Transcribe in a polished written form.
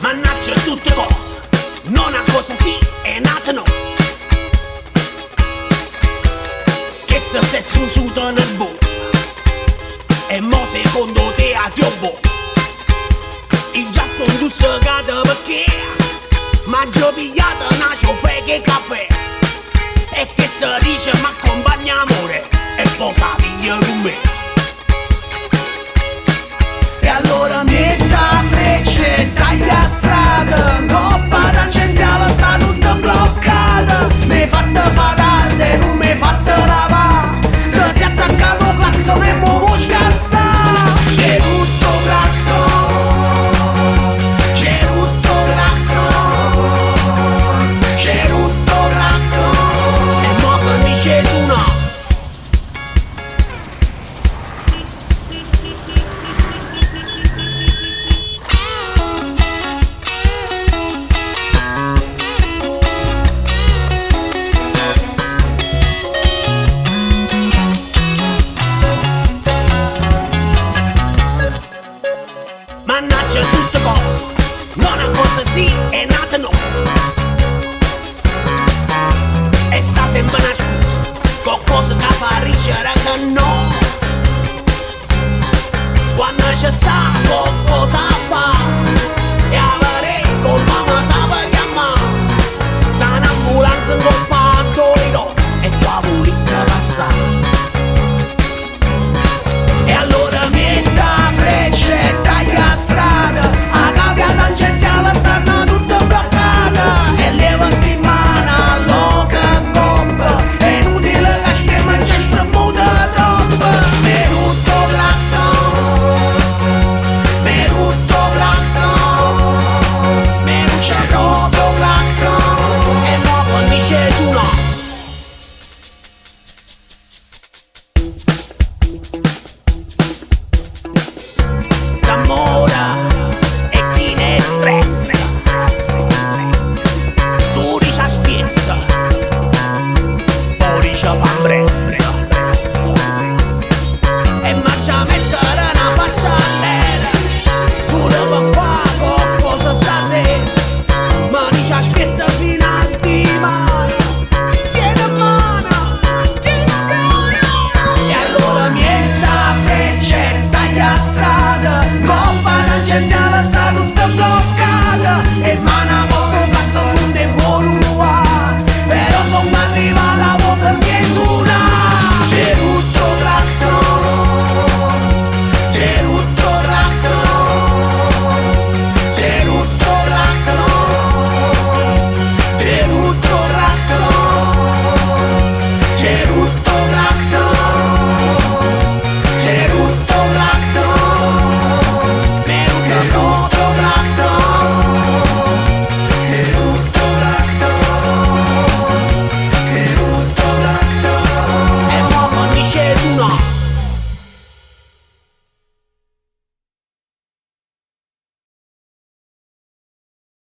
Mannaggia tutte cose, non una cosa sì e nata no. Che se sei susuta nervosa e mo secondo te a tiobbo. Il già sto ntussecato perché mangio pigliato una ciofeca e café. E che se dice m'accompagna amore e poi sa piglia con me.